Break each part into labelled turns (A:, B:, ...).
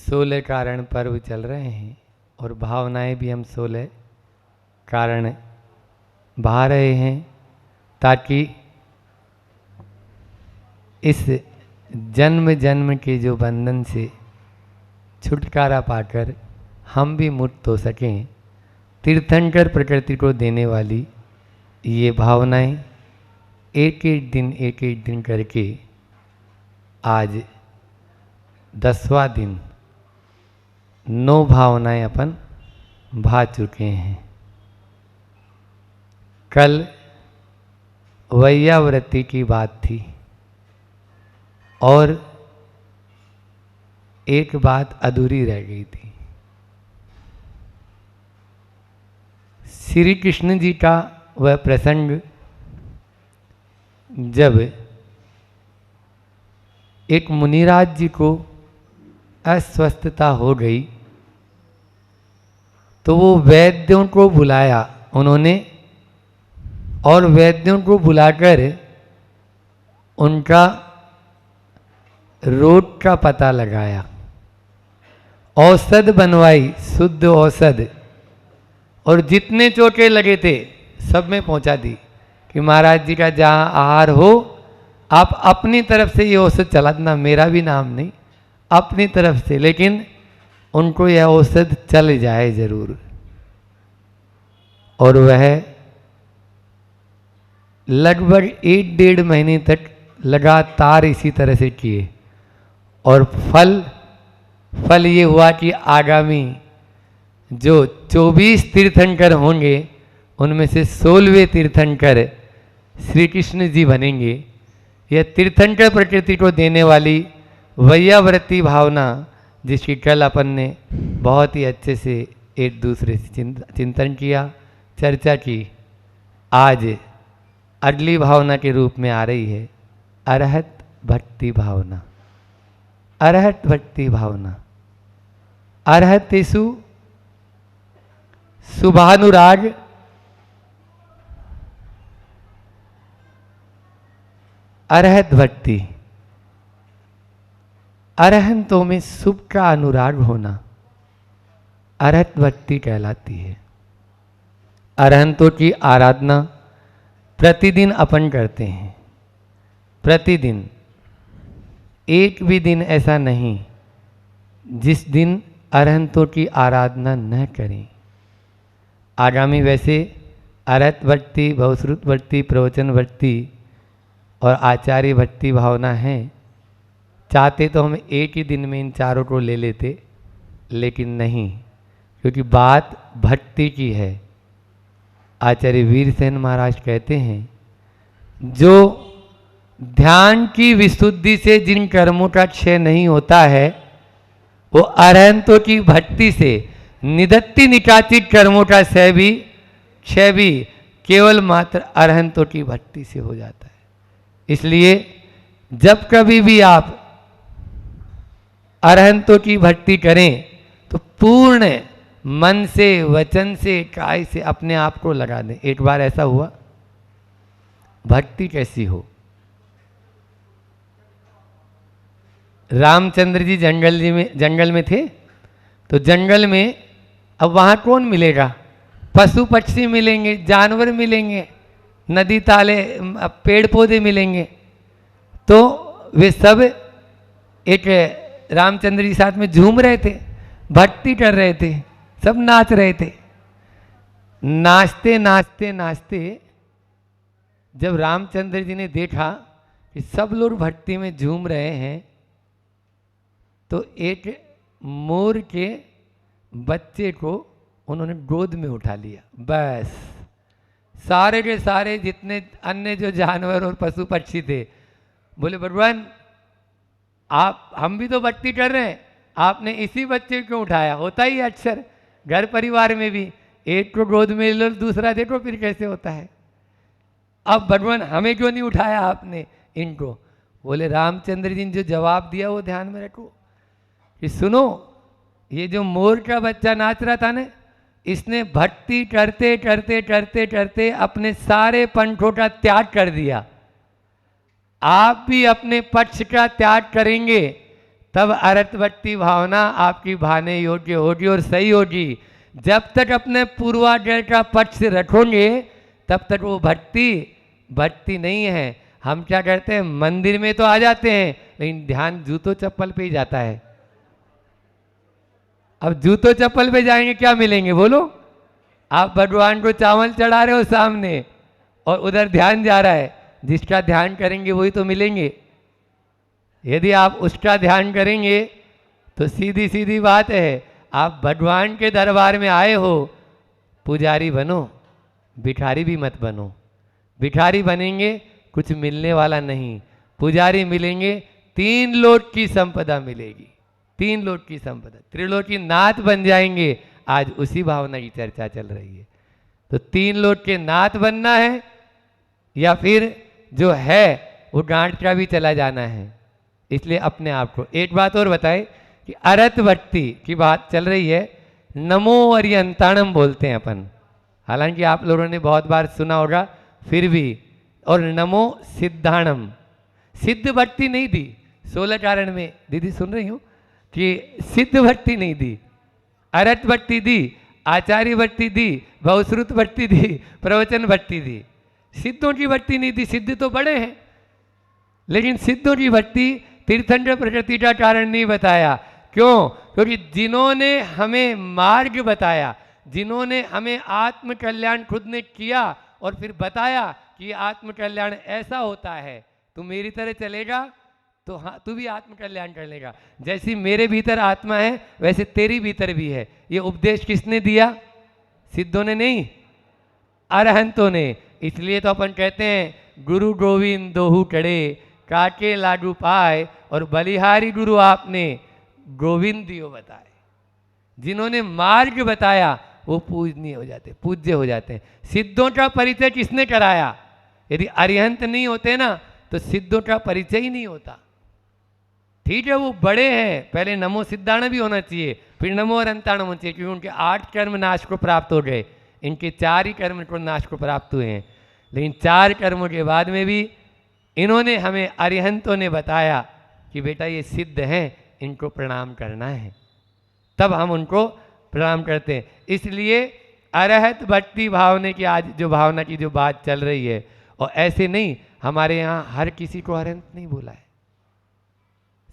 A: 16 कारण पर्व चल रहे हैं और भावनाएं भी हम 16 कारण बहा रहे हैं ताकि इस जन्म जन्म के जो बंधन से छुटकारा पाकर हम भी मुक्त हो सकें। तीर्थंकर प्रकृति को देने वाली ये भावनाएं एक एक दिन करके आज 10वां दिन 9 भावनाएं अपन भा चुके हैं। कल वैयावृत्ति की बात थी और एक बात अधूरी रह गई थी। श्री कृष्ण जी का वह प्रसंग जब एक मुनिराज जी को अस्वस्थता हो गई तो वो वैद्यों को बुलाया उन्होंने और वैद्यों को बुलाकर उनका रोग का पता लगाया, औषध बनवाई, शुद्ध औषध, और जितने चोटें लगे थे सब में पहुंचा दी कि महाराज जी का जहाँ आहार हो आप अपनी तरफ से ये औषध चला देना, मेरा भी नाम नहीं, अपनी तरफ से, लेकिन उनको यह औषध चल जाए जरूर। और वह लगभग 1-1.5 महीने तक लगातार इसी तरह से किए और फल ये हुआ कि आगामी जो 24 तीर्थंकर होंगे उनमें से 16वें तीर्थंकर श्री कृष्ण जी बनेंगे। यह तीर्थंकर प्रकृति को देने वाली वैयावृत्ति भावना जिसकी कल अपन ने बहुत ही अच्छे से एक दूसरे से चिंतन किया, चर्चा की, आज अगली भावना के रूप में आ रही है अरहत भक्ति भावना। अरहत भक्ति भावना, अरहतेषु शुभानुराग, अरहत भक्ति, अरहंतों में शुभ का अनुराग होना अरहत भक्ति कहलाती है। अरहंतों की आराधना प्रतिदिन अपन करते हैं, प्रतिदिन, एक भी दिन ऐसा नहीं जिस दिन अरहंतों की आराधना न करें। आगामी वैसे अरहत भक्ति, बहुश्रुत भक्ति, प्रवचन भक्ति और आचार्य भक्ति भावना है। चाहते तो हम एक ही दिन में इन चारों को ले लेते, लेकिन नहीं, क्योंकि बात भक्ति की है। आचार्य वीरसेन महाराज कहते हैं जो ध्यान की विशुद्धि से जिन कर्मों का क्षय नहीं होता है वो अरहंतों की भक्ति से निदत्ति निकाचित कर्मों का क्षय भी केवल मात्र अरहंतों की भक्ति से हो जाता है। इसलिए जब कभी भी आप अरहंतों की भक्ति करें तो पूर्ण मन से, वचन से, काय से अपने आप को लगा दें। एक बार ऐसा हुआ, भक्ति कैसी हो, रामचंद्र जी जंगल में थे, तो जंगल में अब वहाँ कौन मिलेगा, पशु पक्षी मिलेंगे, जानवर मिलेंगे, नदी ताले पेड़ पौधे मिलेंगे। तो वे सब एक रामचंद्र जी साथ में झूम रहे थे, भक्ति कर रहे थे, सब नाच रहे थे। नाचते नाचते नाचते जब रामचंद्र जी ने देखा कि सब लोग भक्ति में झूम रहे हैं तो एक मोर के बच्चे को उन्होंने गोद में उठा लिया। बस सारे के सारे जितने अन्य जो जानवर और पशु पक्षी थे बोले भगवान हम भी तो भक्ति कर रहे हैं, आपने इसी बच्चे को उठाया। होता ही अक्सर घर परिवार में भी, एक को गोद में लो दूसरा देखो फिर कैसे होता है। अब भगवान हमें क्यों नहीं उठाया आपने इनको? बोले रामचंद्र जी ने जो जवाब दिया वो ध्यान में रखो कि सुनो, ये जो मोर का बच्चा नाच रहा था ना, इसने भक्ति करते करते करते करते अपने सारे पंखों का त्याग कर दिया। आप भी अपने पक्ष का त्याग करेंगे तब अरहतवत्ती भावना आपकी भाने योग्य होगी और सही होगी। जब तक अपने पूर्वाग्रह का पक्ष रखोगे तब तक वो भक्ति नहीं है। हम क्या करते हैं, मंदिर में तो आ जाते हैं लेकिन ध्यान जूतों चप्पल पे ही जाता है। अब जूतों चप्पल पे जाएंगे क्या मिलेंगे बोलो? आप भगवान को चावल चढ़ा रहे हो सामने और उधर ध्यान जा रहा है, जिसका ध्यान करेंगे वही तो मिलेंगे। यदि आप उसका ध्यान करेंगे तो सीधी सीधी बात है, आप भगवान के दरबार में आए हो, पुजारी बनो, भिखारी भी मत बनो। भिखारी बनेंगे कुछ मिलने वाला नहीं, पुजारी मिलेंगे 3 लोक की संपदा मिलेगी, 3 लोक की संपदा, त्रिलोकी नाथ बन जाएंगे। आज उसी भावना की चर्चा चल रही है। तो 3 लोक के नाथ बनना है या फिर जो है वो गांठ का भी चला जाना है। इसलिए अपने आप को एक बात और बताए कि अरहतवत्ती की बात चल रही है, नमो अर्यंताणम बोलते हैं अपन, हालांकि आप लोगों ने बहुत बार सुना होगा फिर भी। और नमो सिद्धाणम, सिद्ध भक्ति नहीं दी 16 कारण में, दीदी सुन रही हूँ कि सिद्ध भक्ति नहीं दी, अरहतवत्ती दी, आचार्य भक्ति दी, बहुश्रुत भक्ति दी, प्रवचन भक्ति दी, सिद्धों की भक्ति नहीं दी। सिद्ध तो बड़े हैं लेकिन सिद्धों की भक्ति तीर्थंकर प्रकृति का कारण नहीं बताया। क्यों? क्योंकि जिन्होंने हमें मार्ग बताया, जिन्होंने हमें आत्म कल्याण खुद ने किया और फिर बताया कि आत्म कल्याण ऐसा होता है, तू मेरी तरह चलेगा तो हाँ तू भी आत्म कल्याण कर लेगा। जैसी मेरे भीतर आत्मा है वैसे तेरी भीतर भी है। ये उपदेश किसने दिया? सिद्धों ने नहीं, अरहंतों ने। इसलिए तो अपन कहते हैं गुरु गोविंद दोहू कड़े, काके लाडू पाए, और बलिहारी गुरु आपने गोविंद दियो बताए। जिन्होंने मार्ग बताया वो पूजनीय हो जाते, पूज्य हो जाते हैं। सिद्धों का परिचय किसने कराया? यदि अरिहंत नहीं होते ना तो सिद्धों का परिचय ही नहीं होता। ठीक है वो बड़े हैं, पहले नमो सिद्धाण भी होना चाहिए, फिर नमो अरहंताण होना चाहिए, क्योंकि उनके 8 कर्म नाश को प्राप्त हो गए, इनके 4 ही कर्म को नाश को प्राप्त हुए हैं। लेकिन 4 कर्मों के बाद में भी इन्होंने हमें अरिहंतों ने बताया कि बेटा ये सिद्ध हैं, इनको प्रणाम करना है, तब हम उनको प्रणाम करते हैं। इसलिए अरहत भक्ति भावने की आज जो भावना की जो बात चल रही है, और ऐसे नहीं हमारे यहाँ हर किसी को अरहंत नहीं बोला है।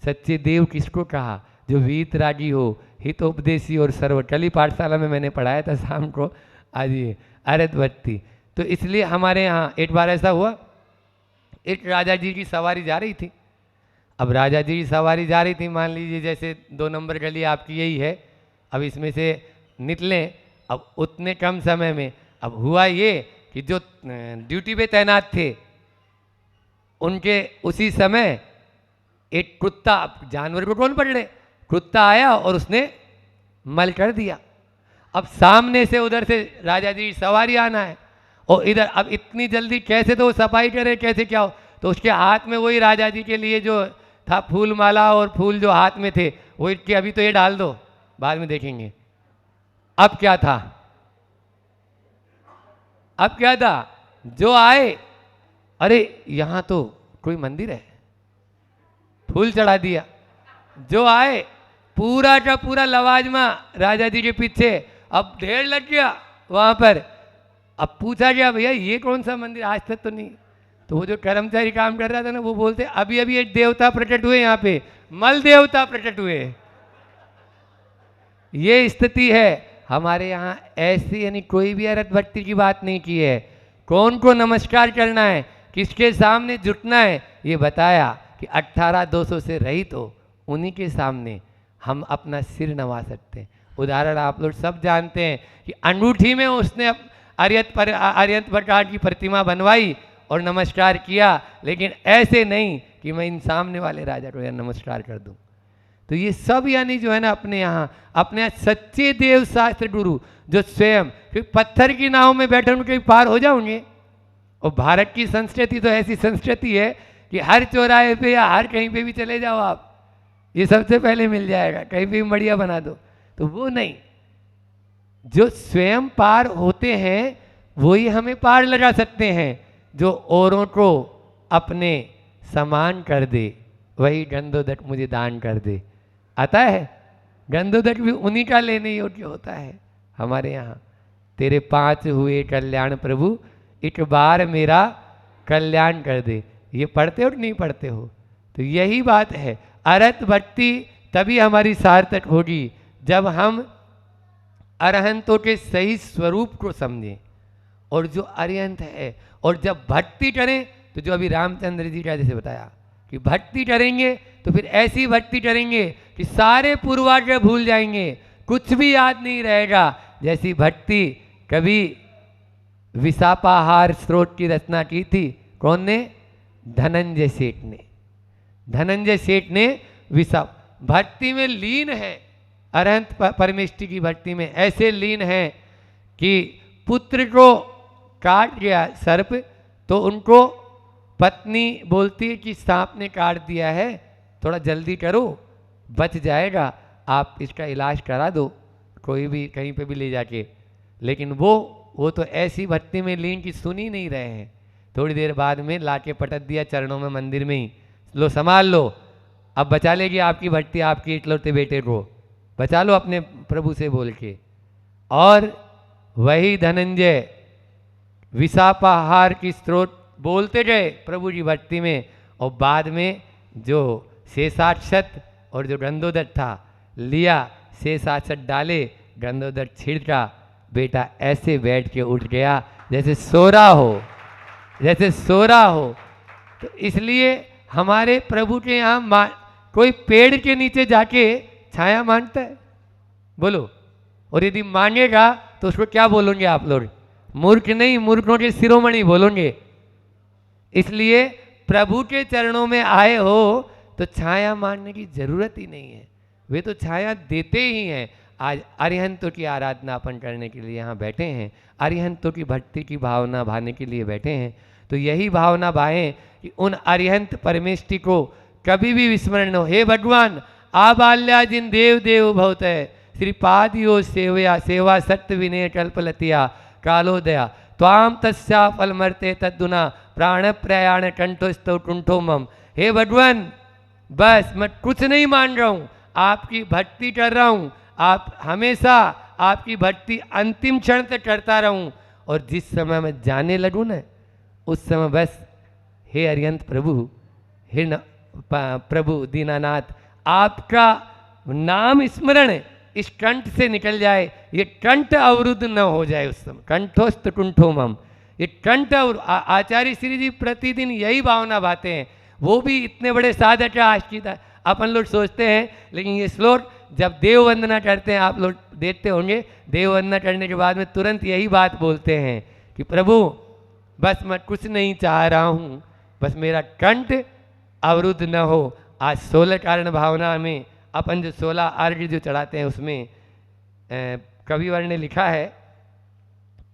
A: सच्चे देव किसको कहा? जो वीतरागी हो, हितोपदेशी और सर्व। कली पाठशाला में मैंने पढ़ाया था शाम को, आज ये अरहत भक्ति। तो इसलिए हमारे यहाँ एक बार ऐसा हुआ, एक राजा जी की सवारी जा रही थी। अब राजा जी की सवारी जा रही थी, मान लीजिए जैसे 2 नंबर गली आपकी यही है, अब इसमें से निकलें, अब उतने कम समय में अब हुआ ये कि जो ड्यूटी पे तैनात थे उनके उसी समय एक कुत्ता, जानवर को कौन पकड़े, कुत्ता आया और उसने मल कर दिया। अब सामने से उधर से राजा जी की सवारी आना है और इधर अब इतनी जल्दी कैसे तो वो सफाई करे, कैसे क्या हो, तो उसके हाथ में वही राजा जी के लिए जो था फूल माला और फूल जो हाथ में थे वो कि अभी तो ये डाल दो बाद में देखेंगे। अब क्या था, अब क्या था, जो आए अरे यहाँ तो कोई मंदिर है, फूल चढ़ा दिया। जो आए पूरा का पूरा लवाजमा राजा जी के पीछे, अब ढेर लग गया वहां पर। अब पूछा गया भैया ये कौन सा मंदिर, आज तक तो नहीं। तो वो जो कर्मचारी काम कर रहा था ना वो बोलते अभी अभी एक देवता प्रकट हुए यहाँ पे, मल देवता प्रकट हुए। ये स्थिति है हमारे यहाँ। ऐसी यानी कोई भी अरहत भक्ति की बात नहीं की है। कौन को नमस्कार करना है, किसके सामने झुकना है, ये बताया कि 18,200 से रहित हो, उन्हीं के सामने हम अपना सिर नवा सकते हैं। उदाहरण आप लोग सब जानते हैं कि अंगूठी में उसने आर्यत प्रकार की प्रतिमा बनवाई और नमस्कार किया, लेकिन ऐसे नहीं कि मैं इन सामने वाले राजा को नमस्कार कर दूं। तो ये सब यानी जो है ना अपने यहाँ सच्चे देव शास्त्र गुरु जो स्वयं फिर पत्थर की नाव में बैठे उनके पार हो जाओगे। और भारत की संस्कृति तो ऐसी संस्कृति है कि हर चौराहे पे या हर कहीं पे भी चले जाओ आप, ये सबसे पहले मिल जाएगा, कहीं पे भी मड़िया बना दो। तो वो नहीं, जो स्वयं पार होते हैं वही हमें पार लगा सकते हैं। जो औरों को अपने समान कर दे वही गंधोदक मुझे दान कर दे। आता है। गंधोदक भी उन्हीं का लेने योग्य होता है हमारे यहाँ। तेरे 5 हुए कल्याण प्रभु, एक बार मेरा कल्याण कर दे। ये पढ़ते हो कि नहीं पढ़ते हो? तो यही बात है, अरहत भक्ति तभी हमारी सार्थक होगी जब हम अरहंतों के सही स्वरूप को समझें और जो अरिहंत है, और जब भक्ति करें तो जो अभी रामचंद्र जी का जैसे बताया कि भक्ति करेंगे तो फिर ऐसी भक्ति करेंगे कि सारे पूर्वाग्रह भूल जाएंगे, कुछ भी याद नहीं रहेगा। जैसी भक्ति कभी विसापाहार स्रोत की रचना की थी, कौन ने? धनंजय सेठ ने। धनंजय सेठ ने भक्ति में लीन है, अरहंत परमेष्टि की भक्ति में ऐसे लीन है कि पुत्र को काट गया सर्प, तो उनको पत्नी बोलती है कि सांप ने काट दिया है, थोड़ा जल्दी करो, बच जाएगा, आप इसका इलाज करा दो, कोई भी कहीं पे भी ले जाके। लेकिन वो तो ऐसी भक्ति में लीन की सुन ही नहीं रहे हैं। थोड़ी देर बाद में लाके पटक दिया चरणों में, मंदिर में ही, लो संभाल लो, अब बचा लेगी आपकी भक्ति, आपके इकलौते बेटे को बचा लो अपने प्रभु से बोल के। और वही धनंजय विसापाहार की स्रोत बोलते गए प्रभु जी भक्ति में, और बाद में जो शेषाक्षत और जो गंधोदक था लिया, शेषाक्षत डाले, गंधोदक छिड़का, बेटा ऐसे बैठ के उठ गया जैसे सो रहा हो, जैसे सो रहा हो। तो इसलिए हमारे प्रभु के यहाँ कोई पेड़ के नीचे जाके छाया मांगता है? बोलो। और यदि मांगेगा तो उसको क्या बोलोगे आप लोग? मूर्ख नहीं, मूर्खों के शिरोमणि बोलोगे। इसलिए प्रभु के चरणों में आए हो तो छाया मांगने की जरूरत ही नहीं है, वे तो छाया देते ही हैं। आज अरिहंतों की आराधना अपन करने के लिए यहाँ बैठे हैं, अरिहंतों की भक्ति की भावना भाने के लिए बैठे हैं। तो यही भावना भाएं कि उन अरिहंत परमेष्टि को कभी भी विस्मरण न हो। हे भगवान, आबाल्या जिन देव देव भवत है, श्रीपादियो सेवया सेवा सत्य विनय कल्पलतिया कालोदया त्वाम तस्या फल मरते तद्दुना प्राण प्रयाण कंठोस्तव कुंठो मम। हे भगवान, बस मैं कुछ नहीं मान रहा हूँ, आपकी भक्ति कर रहा हूँ, आप हमेशा आपकी भक्ति अंतिम क्षण तक करता रहूँ, और जिस समय मैं जाने लगूँ ना, उस समय बस हे अरिहंत प्रभु, हे प्रभु दीनानाथ, आपका नाम स्मरण इस कंठ से निकल जाए, ये कंठ अवरुद्ध न हो जाए उस समय। कंठोस्त कुंठो मम, ये कंठ और आचार्य श्री जी प्रतिदिन यही भावना भाते हैं। वो भी इतने बड़े साधक आश्रित अपन लोग सोचते हैं, लेकिन ये श्लोक जब देव वंदना करते हैं, आप लोग देखते होंगे, देव वंदना करने के बाद में तुरंत यही बात बोलते हैं कि प्रभु बस मैं कुछ नहीं चाह रहा हूँ, बस मेरा कंठ अवरुद्ध न हो। आज 16 कारण भावना में अपन जो 16 अर्घ्य जो चढ़ाते हैं उसमें कविवर ने लिखा है,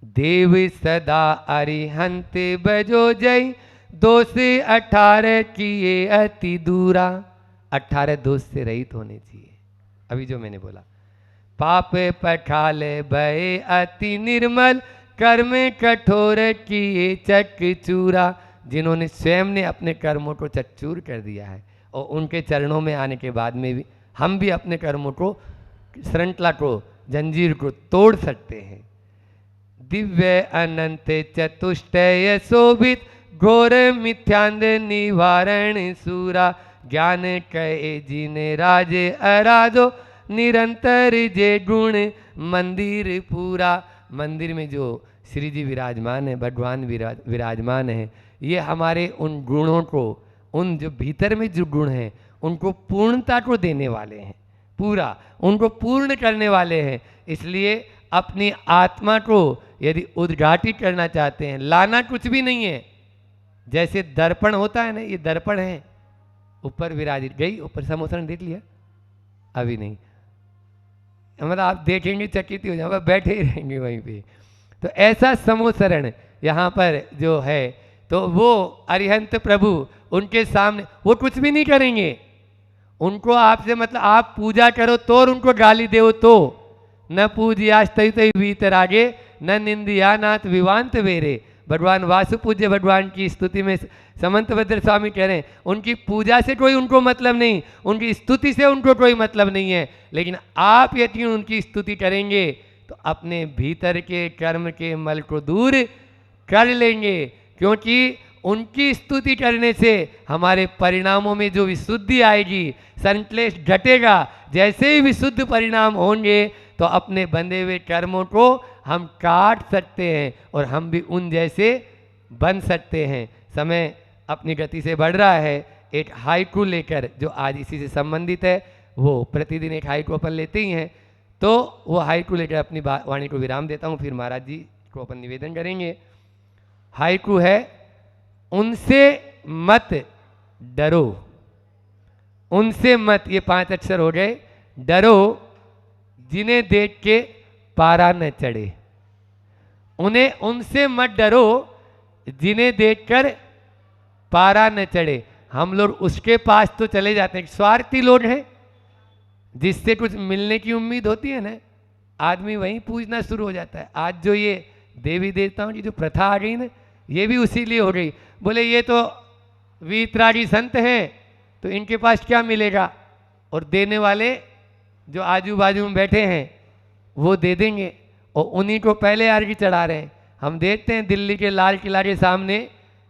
A: देव सदा अरिहंत बजो जय, 2 से 18 किए अति दूरा। 18 दोष से रहित होने चाहिए। अभी जो मैंने बोला, पाप पठाल भय अति निर्मल, कर्म कठोर किए चक चूरा। जिन्होंने स्वयं ने अपने कर्मों को चकचूर कर दिया है, और उनके चरणों में आने के बाद में भी हम भी अपने कर्मों को, श्रृंखला को, जंजीर को तोड़ सकते हैं। दिव्य अनंत चतुष्टय शोभित, घोर मिथ्यांध निवारण सूरा। ज्ञान कहे जिने राजे अराजो, निरंतर जे गुण मंदिर पूरा। मंदिर में जो श्री जी विराजमान है, भगवान विराजमान है, ये हमारे उन गुणों को, उन जो भीतर में जो गुण हैं उनको पूर्णता को देने वाले हैं, पूरा उनको पूर्ण करने वाले हैं। इसलिए अपनी आत्मा को यदि उद्घाटित करना चाहते हैं, लाना कुछ भी नहीं है। जैसे दर्पण होता है ना, ये दर्पण है, ऊपर विराजित, गई ऊपर समोसरण देख लिया? अभी नहीं, मतलब आप देखेंगे चकित हो जाएगा, बैठे ही रहेंगे वहीं पे। तो ऐसा समोसरण यहाँ पर जो है, तो वो अरिहंत प्रभु उनके सामने वो कुछ भी नहीं करेंगे। उनको आपसे मतलब आप पूजा करो तो और उनको गाली दो तो, न पूजिया तई वीतरागे, न निंदिया नाथ विवांत वेरे। भगवान वासुपूज्य भगवान की स्तुति में समंतभद्र स्वामी कह रहे हैं, उनकी पूजा से कोई उनको मतलब नहीं, उनकी स्तुति से उनको कोई मतलब नहीं है, लेकिन आप यदि उनकी स्तुति करेंगे तो अपने भीतर के कर्म के मल को दूर कर लेंगे, क्योंकि उनकी स्तुति करने से हमारे परिणामों में जो विशुद्धि आएगी, संश्लेष घटेगा। जैसे ही विशुद्ध परिणाम होंगे तो अपने बंधे हुए कर्मों को हम काट सकते हैं और हम भी उन जैसे बन सकते हैं। समय अपनी गति से बढ़ रहा है। एक हाइकू लेकर, जो आज इसी से संबंधित है, वो प्रतिदिन एक हाइकू अपन लेते ही हैं, तो वो हाइकू लेकर अपनी वाणी को विराम देता हूँ, फिर महाराज जी को अपन निवेदन करेंगे। हाइकू है, उनसे मत डरो, उनसे मत, ये 5 अक्षर हो गए, डरो जिन्हें देख के पारा न चढ़े। उन्हें उनसे मत डरो जिन्हें देखकर पारा न चढ़े। हम लोग उसके पास तो चले जाते हैं, स्वार्थी लोग हैं, जिससे कुछ मिलने की उम्मीद होती है ना, आदमी वहीं पूजना शुरू हो जाता है। आज जो ये देवी देवताओं की जो प्रथा आ गई ना, ये भी उसी लिए हो गई। बोले ये तो वीतरागी संत हैं, तो इनके पास क्या मिलेगा, और देने वाले जो आजू बाजू में बैठे हैं वो दे देंगे, और उन्हीं को पहले अर्घ्य चढ़ा रहे हैं। हम देखते हैं दिल्ली के लाल किला के सामने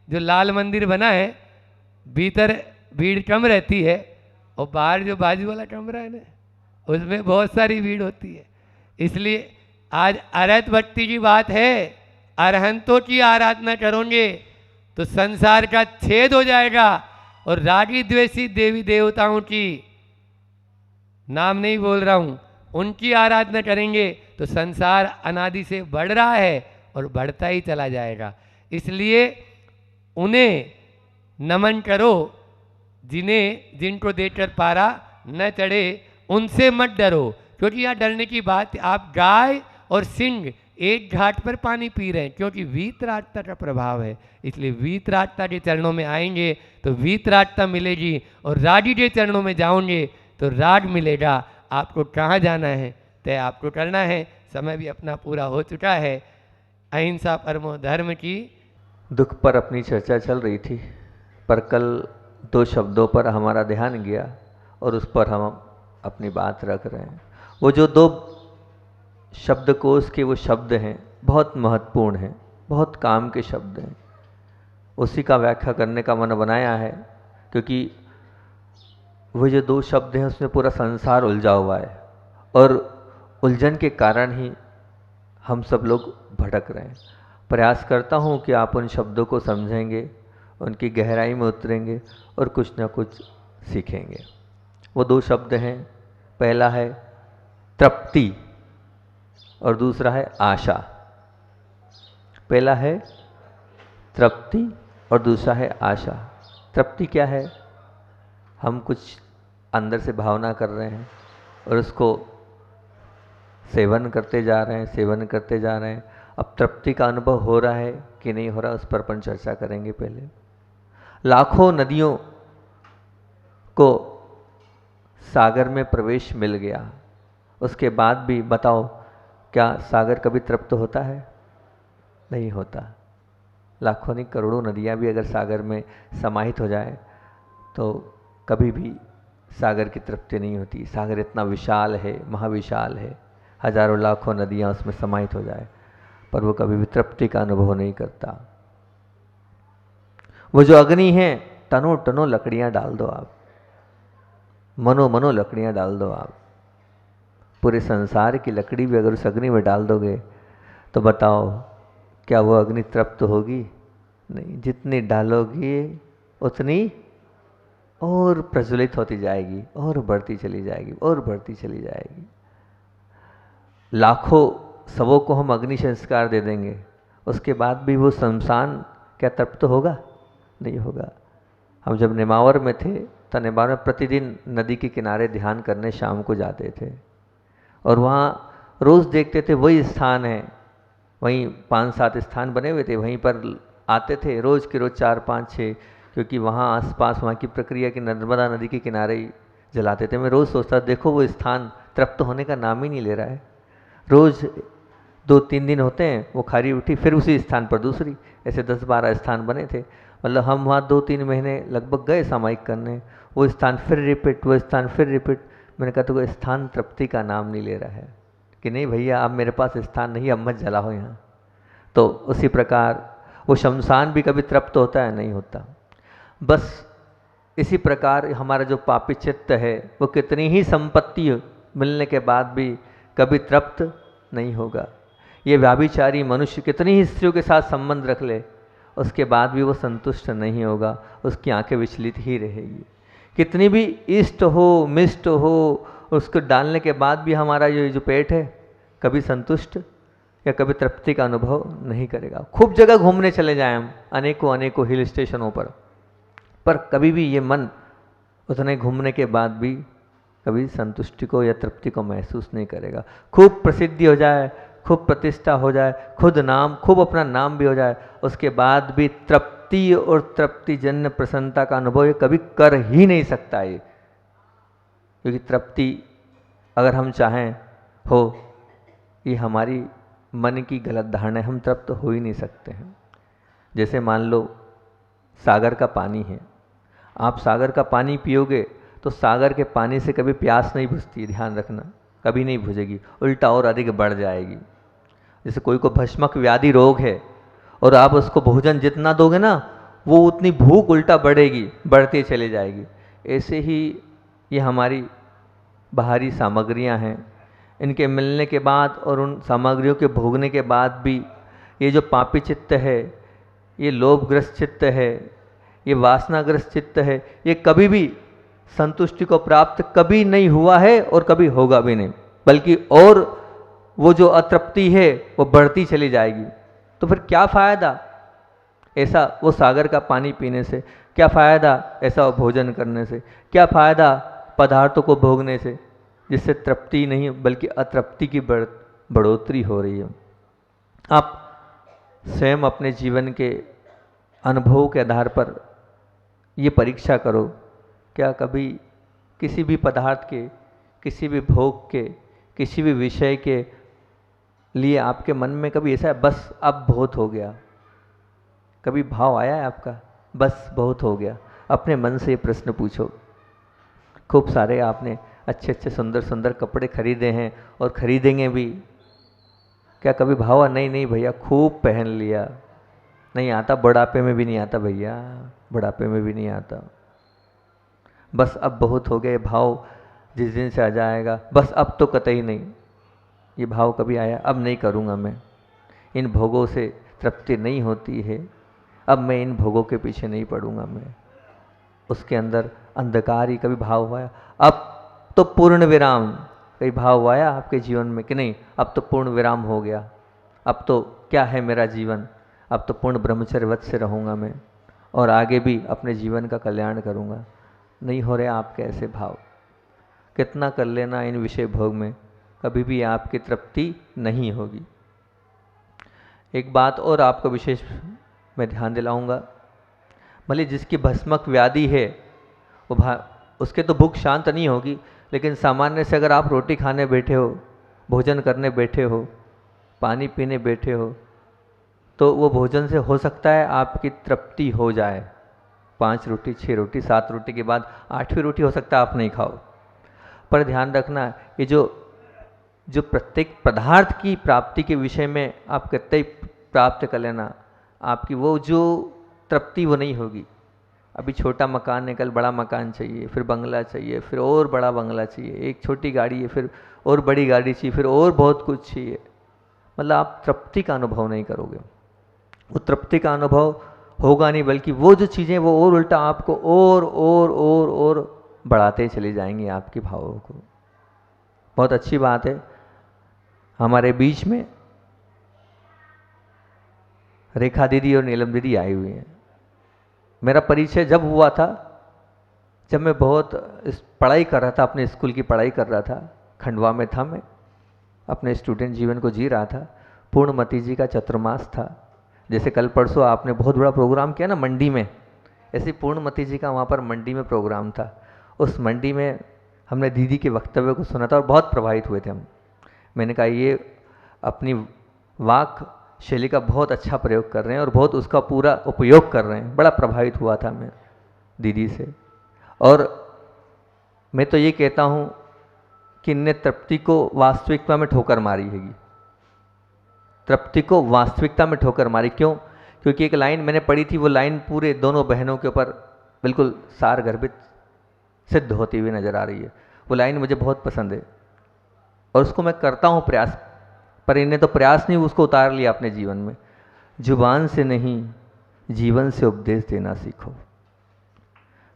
A: जो लाल मंदिर बना है, भीतर भीड़ कम रहती है, और बाहर जो बाजू वाला कमरा है ना, उसमें बहुत सारी भीड़ होती है। इसलिए आज अरहत भक्ति की बात है, अरहंतों की आराधना करोगे तो संसार का छेद हो जाएगा, और रागी द्वेषी देवी देवताओं की, नाम नहीं बोल रहा हूँ, उनकी आराधना करेंगे तो संसार अनादि से बढ़ रहा है और बढ़ता ही चला जाएगा। इसलिए उन्हें नमन करो जिनको देखकर पारा न चढ़े, उनसे मत डरो, क्योंकि यहाँ डरने की बात, आप गाय और सिंह एक घाट पर पानी पी रहे हैं, क्योंकि वीतरागता का प्रभाव है। इसलिए वीतरागता के चरणों में आएंगे तो वीतरागता मिलेगी, और रागी के चरणों में जाओगे तो राग मिलेगा। आपको कहाँ जाना है तय आपको करना है। समय भी अपना पूरा हो चुका है। अहिंसा परमो धर्म की
B: दुख पर अपनी चर्चा चल रही थी, पर कल 2 शब्दों पर हमारा ध्यान गया और उस पर हम अपनी बात रख रहे हैं। वो जो 2 शब्दकोश के वो शब्द हैं, बहुत महत्वपूर्ण हैं, बहुत काम के शब्द हैं, उसी का व्याख्या करने का मन बनाया है, क्योंकि वो जो 2 शब्द हैं उसमें पूरा संसार उलझा हुआ है, और उलझन के कारण ही हम सब लोग भटक रहे हैं। प्रयास करता हूँ कि आप उन शब्दों को समझेंगे, उनकी गहराई में उतरेंगे और कुछ ना कुछ सीखेंगे। वो 2 शब्द हैं, पहला है तृप्ति और दूसरा है आशा। पहला है तृप्ति और दूसरा है आशा। तृप्ति क्या है? हम कुछ अंदर से भावना कर रहे हैं और उसको सेवन करते जा रहे हैं, सेवन करते जा रहे हैं। अब तृप्ति का अनुभव हो रहा है कि नहीं हो रहा, उस पर अपन चर्चा करेंगे। पहले लाखों नदियों को सागर में प्रवेश मिल गया, उसके बाद भी बताओ क्या सागर कभी तृप्त होता है? नहीं होता। लाखों नहीं करोड़ों नदियाँ भी अगर सागर में समाहित हो जाए तो कभी भी सागर की तृप्ति नहीं होती। सागर इतना विशाल है, महाविशाल है, हजारों लाखों नदियाँ उसमें समाहित हो जाए, पर वो कभी भी तृप्ति का अनुभव नहीं करता। वो जो अग्नि है, टनों टनों लकड़ियाँ डाल दो आप, मनो मनो लकड़ियाँ डाल दो आप, पूरे संसार की लकड़ी भी अगर उस अग्नि में डाल दोगे तो बताओ क्या वो अग्नि तृप्त होगी? नहीं। जितनी डालोगे उतनी और प्रज्वलित होती जाएगी, और बढ़ती चली जाएगी, और बढ़ती चली जाएगी। लाखों सबों को हम अग्नि संस्कार दे देंगे, उसके बाद भी वो शमशान क्या तृप्त होगा? नहीं होगा। हम जब नेमावर में थे तो नेमावर में प्रतिदिन नदी के किनारे ध्यान करने शाम को जाते थे, और वहाँ रोज़ देखते थे वही स्थान है, वहीं 5-7 स्थान बने हुए थे, वहीं पर आते थे रोज़ के रोज़ 4-5-6, क्योंकि वहाँ आसपास वहाँ की प्रक्रिया की नर्मदा नदी के किनारे ही जलाते थे। मैं रोज़ सोचता देखो वो स्थान तृप्त होने का नाम ही नहीं ले रहा है। रोज़ 2-3 दिन होते हैं, वो खारी उठी, फिर उसी स्थान पर दूसरी, ऐसे 10-12 स्थान बने थे। मतलब हम वहाँ 2-3 महीने लगभग गए सामायिक करने, वो स्थान फिर रिपीट, वो स्थान फिर रिपीट। मैंने कहा तो वो स्थान तृप्ति का नाम नहीं ले रहा है कि नहीं भैया अब मेरे पास स्थान नहीं, अब मत जलाओ यहाँ। तो उसी प्रकार वो शमशान भी कभी तृप्त होता है? नहीं होता। बस इसी प्रकार हमारा जो पापी चित्त है वो कितनी ही संपत्ति मिलने के बाद भी कभी तृप्त नहीं होगा। ये व्याभिचारी मनुष्य कितनी ही स्त्रियों के साथ संबंध रख ले, उसके बाद भी वो संतुष्ट नहीं होगा, उसकी आंखें विचलित ही रहेगी। कितनी भी इष्ट हो, मिष्ट हो, उसको डालने के बाद भी हमारा ये जो पेट है कभी संतुष्ट या कभी तृप्ति का अनुभव नहीं करेगा। खूब जगह घूमने चले जाएं हम, अनेकों हिल स्टेशनों पर कभी भी ये मन उतने घूमने के बाद भी कभी संतुष्टि को या तृप्ति को महसूस नहीं करेगा। खूब प्रसिद्धि हो जाए, खूब प्रतिष्ठा हो जाए, खूब अपना नाम भी हो जाए, उसके बाद भी तृप्ति और तृप्तिजन्य प्रसन्नता का अनुभव ये कभी कर ही नहीं सकता ये। क्योंकि तृप्ति अगर हम चाहें हो, ये हमारी मन की गलत धारणा है, हम तृप्त हो ही नहीं सकते हैं। जैसे मान लो सागर का पानी है, आप सागर का पानी पियोगे तो सागर के पानी से कभी प्यास नहीं बुझती, ध्यान रखना, कभी नहीं बुझेगी, उल्टा और अधिक बढ़ जाएगी। जैसे कोई को भस्मक व्याधि रोग है और आप उसको भोजन जितना दोगे ना, वो उतनी भूख उल्टा बढ़ेगी, बढ़ती चली जाएगी। ऐसे ही ये हमारी बाहरी सामग्रियां हैं, इनके मिलने के बाद और उन सामग्रियों के भोगने के बाद भी ये जो पापी चित्त है, ये लोभग्रस्त चित्त है, ये वासनाग्रस्त चित्त है, ये कभी भी संतुष्टि को प्राप्त कभी नहीं हुआ है और कभी होगा भी नहीं, बल्कि और वो जो अतृप्ति है वो बढ़ती चली जाएगी। तो फिर क्या फ़ायदा ऐसा वो सागर का पानी पीने से, क्या फ़ायदा ऐसा वो भोजन करने से, क्या फ़ायदा पदार्थों को भोगने से जिससे तृप्ति नहीं बल्कि अतृप्ति की बढ़ोतरी हो रही है। आप स्वयं अपने जीवन के अनुभव के आधार पर ये परीक्षा करो, क्या कभी किसी भी पदार्थ के, किसी भी भोग के, किसी भी विषय के लिए आपके मन में कभी ऐसा है बस अब बहुत हो गया? कभी भाव आया है आपका बस बहुत हो गया? अपने मन से ये प्रश्न पूछो। खूब सारे आपने अच्छे अच्छे सुंदर सुंदर कपड़े खरीदे हैं और खरीदेंगे भी, क्या कभी भावा नहीं नहीं भैया खूब पहन लिया, नहीं आता, बुढ़ापे में भी नहीं आता भैया, बुढ़ापे में भी नहीं आता, बस अब बहुत हो गए, भाव जिस दिन से आ जाएगा बस अब तो कतई नहीं, ये भाव कभी आया? अब नहीं करूँगा मैं, इन भोगों से तृप्ति नहीं होती है, अब मैं इन भोगों के पीछे नहीं पड़ूंगा मैं। उसके अंदर अंधकार ही कभी भाव हुआ? अब तो पूर्ण विराम, कई भाव हुआ आपके जीवन में कि नहीं अब तो पूर्ण विराम हो गया, अब तो क्या है मेरा जीवन, अब तो पूर्ण ब्रह्मचर्यवत से रहूँगा मैं और आगे भी अपने जीवन का कल्याण करूँगा? नहीं हो रहे आपके ऐसे भाव। कितना कर लेना इन विषय भोग में, कभी भी आपकी तृप्ति नहीं होगी। एक बात और आपको विशेष मैं ध्यान दिलाऊंगा, भले जिसकी भस्मक व्याधि है वो उसके तो भूख शांत नहीं होगी, लेकिन सामान्य से अगर आप रोटी खाने बैठे हो, भोजन करने बैठे हो, पानी पीने बैठे हो, तो वो भोजन से हो सकता है आपकी तृप्ति हो जाए। 5 रोटी, 6 रोटी, 7 रोटी के बाद 8वीं रोटी हो सकता है आप नहीं खाओ। पर ध्यान रखना, ये जो प्रत्येक पदार्थ की प्राप्ति के विषय में आप कितने प्राप्त कर लेना, आपकी वो जो तृप्ति वो नहीं होगी। अभी छोटा मकान है, कल बड़ा मकान चाहिए, फिर बंगला चाहिए, फिर और बड़ा बंगला चाहिए, एक छोटी गाड़ी है, फिर और बड़ी गाड़ी चाहिए, फिर और बहुत कुछ चाहिए। मतलब आप तृप्ति का अनुभव नहीं करोगे, वो तृप्ति का अनुभव होगा नहीं, बल्कि वो जो चीज़ें वो और उल्टा आपको और बढ़ाते चले जाएंगे आपके भावों को। बहुत अच्छी बात है, हमारे बीच में रेखा दीदी और नीलम दीदी आई हुई हैं। मेरा परिचय जब हुआ था, जब मैं बहुत पढ़ाई कर रहा था, अपने स्कूल की पढ़ाई कर रहा था, खंडवा में था, मैं अपने स्टूडेंट जीवन को जी रहा था। पूर्णमती जी का चतुर्मास था, जैसे कल परसों आपने बहुत बड़ा प्रोग्राम किया ना मंडी में, ऐसे पूर्णमती जी का वहाँ पर मंडी में प्रोग्राम था। उस मंडी में हमने दीदी के वक्तव्य को सुना था और बहुत प्रभावित हुए थे हम। मैंने कहा ये अपनी वाक शैली का बहुत अच्छा प्रयोग कर रहे हैं और बहुत उसका पूरा उपयोग कर रहे हैं। बड़ा प्रभावित हुआ था मैं दीदी से। और मैं तो ये कहता हूँ कि इनने तृप्ति को वास्तविकता में ठोकर मारी हैगी। तृप्ति को वास्तविकता में ठोकर मारी। क्यों? क्योंकि एक लाइन मैंने पढ़ी थी, वो लाइन पूरे दोनों बहनों के ऊपर बिल्कुल सार गर्भित सिद्ध होती हुई नजर आ रही है। वो लाइन मुझे बहुत पसंद है और उसको मैं करता हूँ प्रयास, पर इन्हें तो प्रयास नहीं, उसको उतार लिया अपने जीवन में। जुबान से नहीं, जीवन से उपदेश देना सीखो।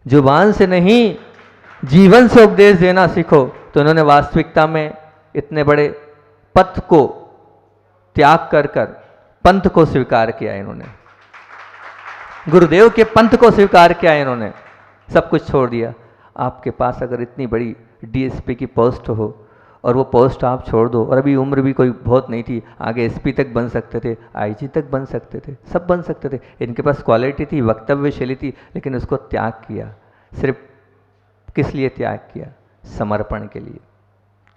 B: जुबान से नहीं, जीवन से उपदेश देना सीखो। तो इन्होंने वास्तविकता में इतने बड़े पथ को त्याग कर कर पंथ को स्वीकार किया। इन्होंने गुरुदेव के पंथ को स्वीकार किया। इन्होंने सब कुछ छोड़ दिया। आपके पास अगर इतनी बड़ी डीएसपी की पोस्ट हो और वो पोस्ट आप छोड़ दो, और अभी उम्र भी कोई बहुत नहीं थी, आगे एसपी तक बन सकते थे, आईजी तक बन सकते थे, सब बन सकते थे। इनके पास क्वालिटी थी, वक्तव्य शैली थी, लेकिन उसको त्याग किया। सिर्फ किस लिए त्याग किया? समर्पण के लिए।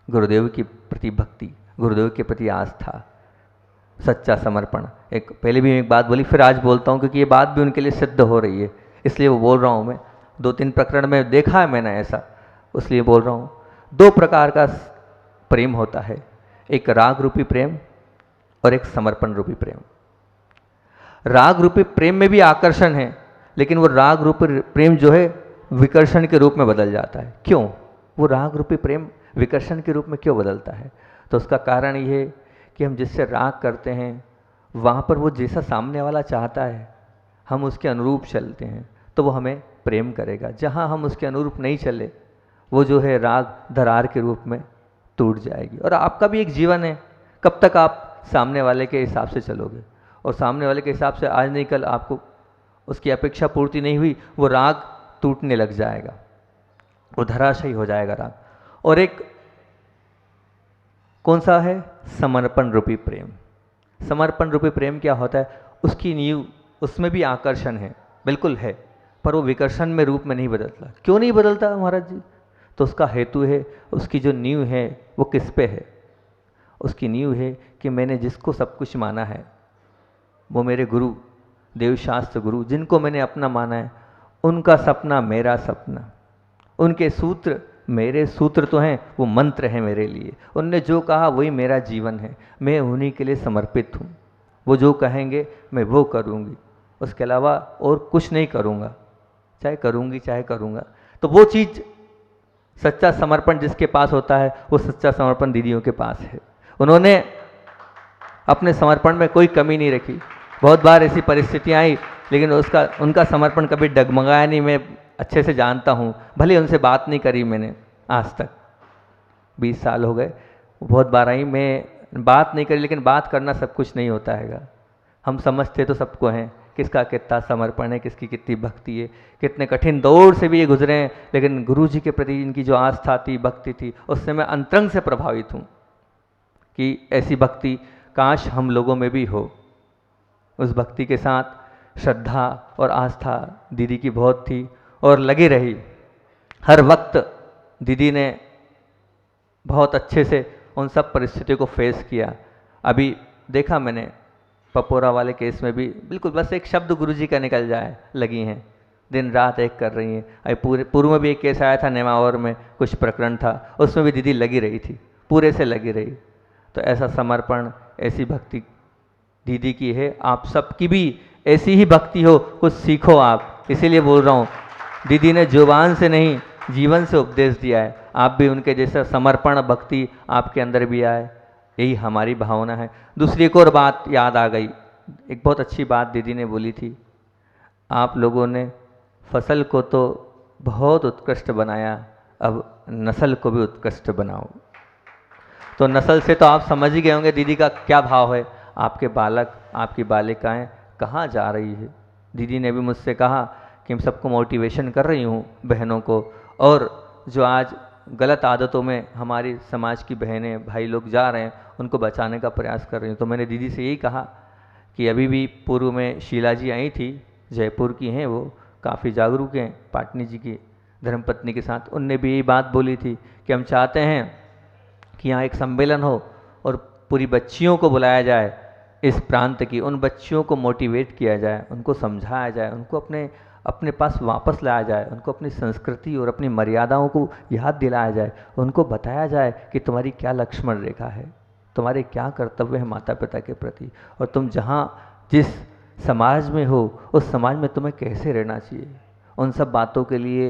B: गुरुदेव की प्रति भक्ति, गुरुदेव के प्रति आस्था, सच्चा समर्पण। एक पहले भी एक बात बोली, फिर आज बोलता हूँ, क्योंकि ये बात भी उनके लिए सिद्ध हो रही है, इसलिए वो बोल रहा हूँ। मैं 2-3 प्रकरण में देखा है मैंने ऐसा, इसलिए बोल रहा हूँ। 2 प्रकार का प्रेम होता है, एक राग रूपी प्रेम और एक समर्पण रूपी प्रेम। राग रूपी प्रेम में भी आकर्षण है, लेकिन वो राग रूपी प्रेम जो है विकर्षण के रूप में बदल जाता है। क्यों? वो राग रूपी प्रेम विकर्षण के रूप में क्यों बदलता है? तो उसका कारण ये है कि हम जिससे राग करते हैं वहाँ पर वो जैसा सामने वाला चाहता है हम उसके अनुरूप चलते हैं तो वो हमें प्रेम करेगा। जहाँ हम उसके अनुरूप नहीं चले, वो जो है राग दरार के रूप में टूट जाएगी। और आपका भी एक जीवन है, कब तक आप सामने वाले के हिसाब से चलोगे? और सामने वाले के हिसाब से आज नहीं कल आपको उसकी अपेक्षा पूर्ति नहीं हुई, वो राग टूटने लग जाएगा, वो धराशायी हो जाएगा राग। और एक कौन सा है? समर्पण रूपी प्रेम। समर्पण रूपी प्रेम क्या होता है? उसकी नींव, उसमें भी आकर्षण है, बिल्कुल है, पर वो विकर्षण में रूप में नहीं बदलता। क्यों नहीं बदलता महाराज जी? तो उसका हेतु है, उसकी जो नींव है वो किस पे है? उसकी नींव है कि मैंने जिसको सब कुछ माना है, वो मेरे गुरु, देवशास्त्र गुरु, जिनको मैंने अपना माना है, उनका सपना मेरा सपना, उनके सूत्र मेरे सूत्र तो हैं, वो मंत्र हैं मेरे लिए। उनने जो कहा वही मेरा जीवन है, मैं उन्हीं के लिए समर्पित हूँ। वो जो कहेंगे मैं वो करूँगी, उसके अलावा और कुछ नहीं करूँगा, चाहे करूँगी चाहे करूँगा। तो वो चीज़ सच्चा समर्पण जिसके पास होता है, वो सच्चा समर्पण दीदियों के पास है। उन्होंने अपने समर्पण में कोई कमी नहीं रखी। बहुत बार ऐसी परिस्थितियाँ आई, लेकिन उनका समर्पण कभी डगमगाया नहीं। मैं अच्छे से जानता हूँ, भले उनसे बात नहीं करी मैंने आज तक, 20 साल हो गए, बहुत बार आई, मैं बात नहीं करी, लेकिन बात करना सब कुछ नहीं होता हैगा। हम समझते तो सबको हैं किसका कितना समर्पण है, किसकी कितनी भक्ति है, कितने कठिन दौर से भी ये गुजरे हैं, लेकिन गुरु जी के प्रति इनकी जो आस्था थी, भक्ति थी, उससे मैं अंतरंग से प्रभावित हूँ कि ऐसी भक्ति काश हम लोगों में भी हो। उस भक्ति के साथ श्रद्धा और आस्था दीदी की बहुत थी और लगी रही। हर वक्त दीदी ने बहुत अच्छे से उन सब परिस्थितियों को फेस किया। अभी देखा मैंने पपोरा वाले केस में भी बिल्कुल बस एक शब्द गुरुजी का निकल जाए लगी हैं, दिन रात एक कर रही हैं। अभी पूर्व में भी एक केस आया था, नेमावर में कुछ प्रकरण था, उसमें भी दीदी लगी रही थी, पूरे से लगी रही। तो ऐसा समर्पण, ऐसी भक्ति दीदी की है। आप सबकी भी ऐसी ही भक्ति हो, कुछ सीखो आप। इसीलिए बोल रहा हूँ, दीदी ने जुबान से नहीं जीवन से उपदेश दिया है। आप भी उनके जैसा समर्पण भक्ति आपके अंदर भी आए, यही हमारी भावना है। दूसरी एक और बात याद आ गई, एक बहुत अच्छी बात दीदी ने बोली थी, आप लोगों ने फसल को तो बहुत उत्कृष्ट बनाया, अब नस्ल को भी उत्कृष्ट बनाओ। तो नस्ल से तो आप समझ ही गए होंगे दीदी का क्या भाव है। आपके बालक, आपकी बालिकाएं कहाँ जा रही है। दीदी ने भी मुझसे कहा कि मैं सबको मोटिवेशन कर रही हूँ, बहनों को, और जो आज गलत आदतों में हमारी समाज की बहनें भाई लोग जा रहे हैं, उनको बचाने का प्रयास कर रही हूँ। तो मैंने दीदी से यही कहा कि अभी भी पूर्व में शीला जी आई थी, जयपुर की हैं, वो काफ़ी जागरूक हैं, पाटनी जी की धर्मपत्नी के साथ। उनने भी यही बात बोली थी कि हम चाहते हैं कि यहाँ एक सम्मेलन हो और पूरी बच्चियों को बुलाया जाए इस प्रांत की, उन बच्चियों को मोटिवेट किया जाए, उनको समझाया जाए, उनको अपने अपने पास वापस लाया जाए, उनको अपनी संस्कृति और अपनी मर्यादाओं को याद दिलाया जाए, उनको बताया जाए कि तुम्हारी क्या लक्ष्मण रेखा है, तुम्हारे क्या कर्तव्य है माता पिता के प्रति, और तुम जहाँ जिस समाज में हो उस समाज में तुम्हें कैसे रहना चाहिए। उन सब बातों के लिए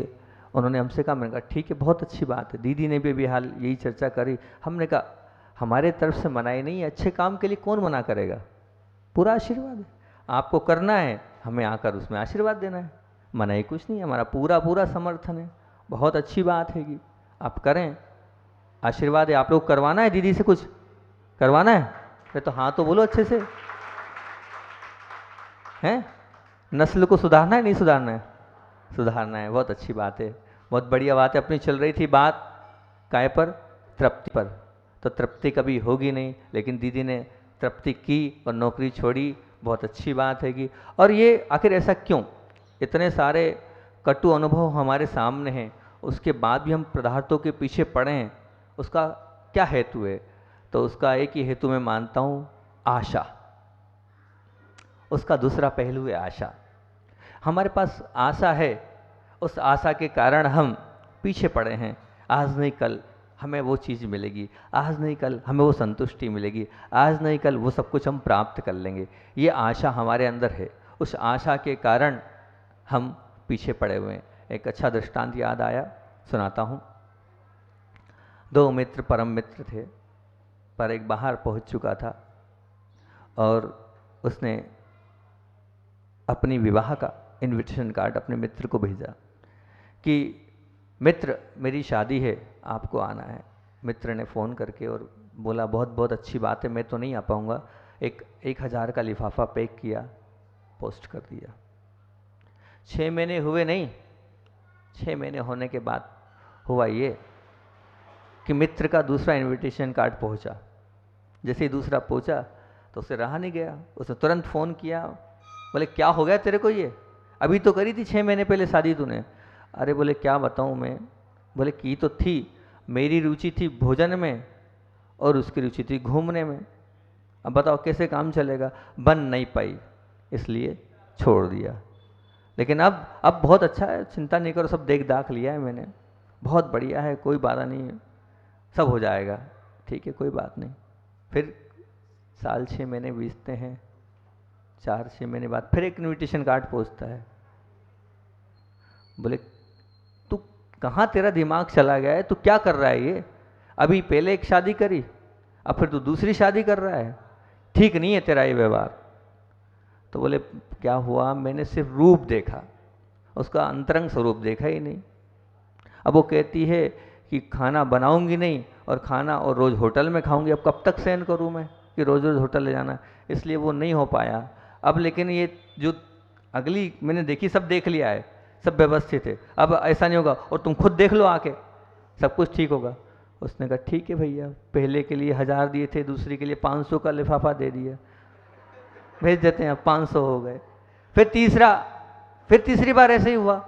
B: उन्होंने हमसे कहा, मैंने कहा ठीक है, बहुत अच्छी बात है। दीदी ने भी हाल यही चर्चा करी। हमने कहा हमारे तरफ से मनाही नहीं है, अच्छे काम के लिए कौन मना करेगा, पूरा आशीर्वाद है, आपको करना है, हमें आकर उसमें आशीर्वाद देना है, मनाही कुछ नहीं है, हमारा पूरा पूरा समर्थन है। बहुत अच्छी बात है कि आप करें, आशीर्वाद है। आप लोग करवाना है दीदी से, कुछ करवाना है फिर तो हाँ तो बोलो अच्छे से, हैं नस्ल को सुधारना है नहीं सुधारना है, सुधारना है, बहुत अच्छी बात है, बहुत बढ़िया बात है। अपनी चल रही थी बात काय पर, तृप्ति पर, तो तृप्ति कभी होगी नहीं, लेकिन दीदी ने तृप्ति की और नौकरी छोड़ी, बहुत अच्छी बात है कि। और ये आखिर ऐसा क्यों, इतने सारे कटु अनुभव हमारे सामने हैं, उसके बाद भी हम पदार्थों के पीछे पड़े हैं, उसका क्या हेतु है? तो उसका एक ही हेतु मैं मानता हूँ, आशा। उसका दूसरा पहलू है आशा। हमारे पास आशा है, उस आशा के कारण हम पीछे पड़े हैं। आज नहीं कल हमें वो चीज़ मिलेगी, आज नहीं कल हमें वो संतुष्टि मिलेगी, आज नहीं कल वो सब कुछ हम प्राप्त कर लेंगे। ये आशा हमारे अंदर है, उस आशा के कारण हम पीछे पड़े हुए हैं। एक अच्छा दृष्टांत याद आया, सुनाता हूँ। दो मित्र परम मित्र थे, पर एक बाहर पहुँच चुका था और उसने अपनी विवाह का इनविटेशन कार्ड अपने मित्र को भेजा कि मित्र मेरी शादी है, आपको आना है। मित्र ने फ़ोन करके और बोला बहुत बहुत अच्छी बात है, मैं तो नहीं आ पाऊँगा। 1,000 का लिफाफा पैक किया, पोस्ट कर दिया। 6 महीने हुए नहीं, 6 महीने होने के बाद हुआ ये कि मित्र का दूसरा इनविटेशन कार्ड पहुंचा। जैसे ही दूसरा पहुंचा तो उसे रहा नहीं गया, उसने तुरंत फ़ोन किया, बोले क्या हो गया तेरे को, ये अभी तो करी थी 6 महीने पहले शादी तूने। अरे बोले क्या बताऊँ मैं, बोले की तो थी, मेरी रुचि थी भोजन में और उसकी रुचि थी घूमने में, अब बताओ कैसे काम चलेगा, बन नहीं पाई इसलिए छोड़ दिया। लेकिन अब बहुत अच्छा है, चिंता नहीं करो, सब देख दाख लिया है मैंने, बहुत बढ़िया है, कोई बाधा नहीं है, सब हो जाएगा, ठीक है कोई बात नहीं। फिर साल 6 महीने बीतते हैं, 4-6 महीने बाद फिर एक इनविटेशन कार्ड पहुंचता है। बोले तू कहाँ, तेरा दिमाग चला गया है, तू क्या कर रहा है ये, अभी पहले एक शादी करी, अब फिर तू दूसरी शादी कर रहा है, ठीक नहीं है तेरा ये व्यवहार। तो बोले क्या हुआ, मैंने सिर्फ रूप देखा, उसका अंतरंग स्वरूप देखा ही नहीं। अब वो कहती है कि खाना बनाऊंगी नहीं और खाना और रोज़ होटल में खाऊंगी, अब कब तक सहन करूं मैं कि रोज़ रोज़ होटल ले जाना, इसलिए वो नहीं हो पाया। अब लेकिन ये जो अगली मैंने देखी, सब देख लिया है, सब व्यवस्थित है, अब ऐसा नहीं होगा और तुम खुद देख लो आके, सब कुछ ठीक होगा। उसने कहा ठीक है भैया, पहले के लिए 1000 दिए थे, दूसरी के लिए 500 का लिफाफा दे दिया, भेज देते हैं, अब 500 हो गए। फिर तीसरी बार ऐसे ही हुआ।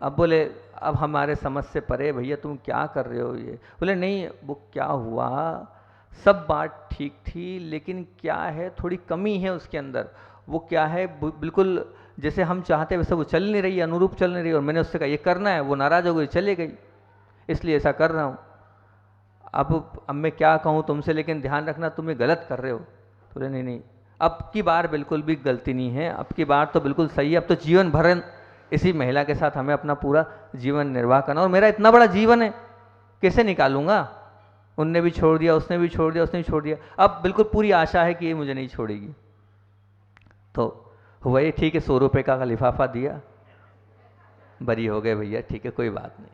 B: अब बोले अब हमारे समझ से परे भैया, तुम क्या कर रहे हो ये। बोले नहीं वो क्या हुआ, सब बात ठीक थी, लेकिन क्या है थोड़ी कमी है उसके अंदर, वो क्या है बिल्कुल जैसे हम चाहते वैसे वो चल नहीं रही, अनुरूप चल नहीं रही, और मैंने उससे कहा ये करना है, वो नाराज़ हो गई, चले गई, इसलिए ऐसा कर रहा हूँ। अब मैं क्या कहूँ तुमसे, लेकिन ध्यान रखना तुम ये गलत कर रहे हो। तो बोले नहीं, अब की बार बिल्कुल भी गलती नहीं है, अब की बार तो बिल्कुल सही है, अब तो जीवन भर इसी महिला के साथ हमें अपना पूरा जीवन निर्वाह करना, और मेरा इतना बड़ा जीवन है कैसे निकालूंगा, उनने भी छोड़ दिया, उसने भी छोड़ दिया, उसने भी छोड़ दिया, अब बिल्कुल पूरी आशा है कि ये मुझे नहीं छोड़ेगी। तो हुआ ये ठीक है, 100 रुपये का लिफाफा दिया, बरी हो गए भैया, ठीक है कोई बात नहीं।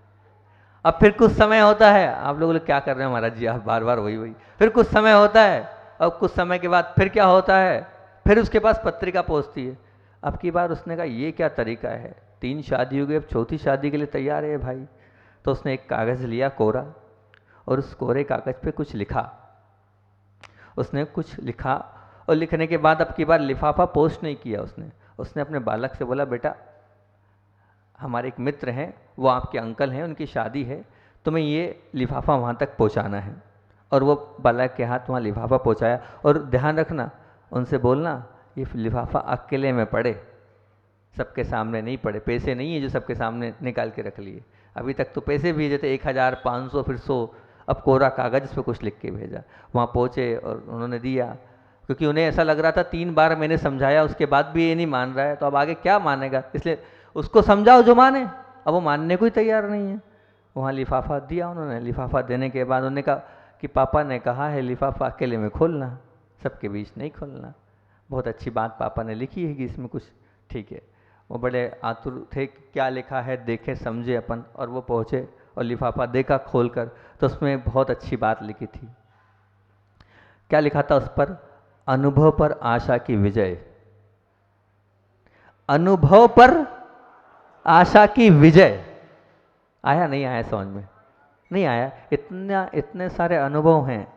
B: अब फिर कुछ समय होता है, आप लोग क्या कर रहे हैं महाराज जी, आप बार बार वही, फिर कुछ समय होता है, अब कुछ समय के बाद फिर क्या होता है, फिर उसके पास पत्रिका पहुंचती है। अब की बार उसने कहा ये क्या तरीका है, 3 शादी हो गई, अब चौथी शादी के लिए तैयार है भाई। तो उसने एक कागज़ लिया कोरा, और उस कोरे कागज़ पे कुछ लिखा, उसने कुछ लिखा, और लिखने के बाद अब की बार लिफाफा पोस्ट नहीं किया उसने अपने बालक से बोला बेटा हमारे एक मित्र हैं, वो आपके अंकल हैं, उनकी शादी है, तुम्हें ये लिफाफा वहाँ तक पहुँचाना है। और वो बालक के हाथ वहाँ लिफाफा पहुँचाया, और ध्यान रखना उनसे बोलना ये लिफाफा अकेले में पड़े, सबके सामने नहीं पड़े। पैसे नहीं है जो सबके सामने निकाल के रख लिए। अभी तक तो पैसे भेजे थे 1500 फिर 100, अब कोरा कागज इस पर कुछ लिख के भेजा। वहाँ पहुँचे और उन्होंने दिया, क्योंकि उन्हें ऐसा लग रहा था 3 बार मैंने समझाया उसके बाद भी ये नहीं मान रहा है, तो अब आगे क्या मानेगा, इसलिए उसको समझाओ जो माने। अब वो मानने को ही तैयार नहीं है। वहाँ लिफाफा दिया उन्होंने। लिफाफा देने के बाद उन्होंने कहा कि पापा ने कहा है लिफाफा अकेले में खोलना, सबके बीच नहीं खोलना। बहुत अच्छी बात पापा ने लिखी है कि इसमें कुछ, ठीक है। वो बड़े आतुर थे कि क्या लिखा है देखे समझे अपन, और वो पहुँचे और लिफाफा देखा खोल कर, तो उसमें बहुत अच्छी बात लिखी थी। क्या लिखा था उस पर? अनुभव पर आशा की विजय। अनुभव पर आशा की विजय। आया नहीं आया समझ में? नहीं आया। इतने सारे अनुभव हैं,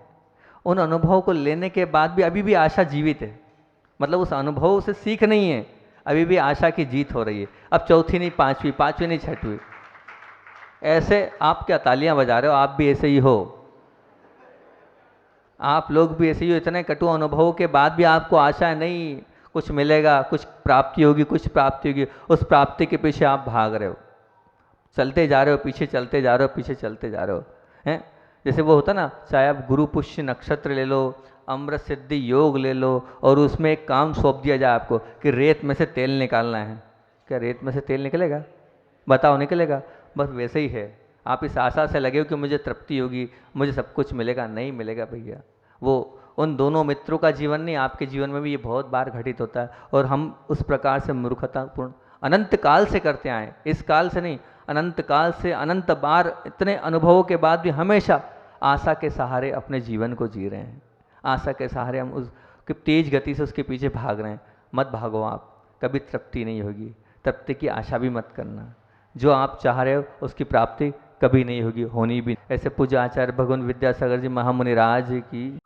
B: उन अनुभव को लेने के बाद भी अभी भी आशा जीवित है। मतलब उस अनुभव से सीख नहीं है, अभी भी आशा की जीत हो रही है। अब चौथी नहीं पांचवी, पांचवी नहीं छठवीं। ऐसे आप क्या तालियां बजा रहे हो? आप भी ऐसे ही हो, आप लोग भी ऐसे ही हो। इतने कटु अनुभवों के बाद भी आपको आशा है नहीं कुछ मिलेगा, कुछ प्राप्ति होगी, कुछ प्राप्ति होगी। उस प्राप्ति के पीछे आप भाग रहे हो, चलते जा रहे हो, पीछे चलते जा रहे हो, पीछे चलते जा रहे हो, हैं? जैसे वो होता ना, चाहे आप गुरु पुष्य नक्षत्र ले लो, अमृत सिद्धि योग ले लो, और उसमें एक काम सौंप दिया जाए आपको कि रेत में से तेल निकालना है। क्या रेत में से तेल निकलेगा? बताओ, निकलेगा? बस वैसे ही है। आप इस आशा से लगे हो कि मुझे तृप्ति होगी, मुझे सब कुछ मिलेगा। नहीं मिलेगा भैया। वो उन दोनों मित्रों का जीवन नहीं, आपके जीवन में भी ये बहुत बार घटित होता है। और हम उस प्रकार से मूर्खतापूर्ण अनंत काल से करते आए, इस काल से नहीं, अनंत काल से अनंत बार इतने अनुभवों के बाद भी हमेशा आशा के सहारे अपने जीवन को जी रहे हैं। आशा के सहारे हम उस तेज गति से उसके पीछे भाग रहे हैं। मत भागो आप, कभी तृप्ति नहीं होगी। तृप्ति की आशा भी मत करना। जो आप चाह रहे हो उसकी प्राप्ति कभी नहीं होगी, होनी भी। ऐसे पूज्य आचार्य भगवान विद्यासागर जी महामुनि राज की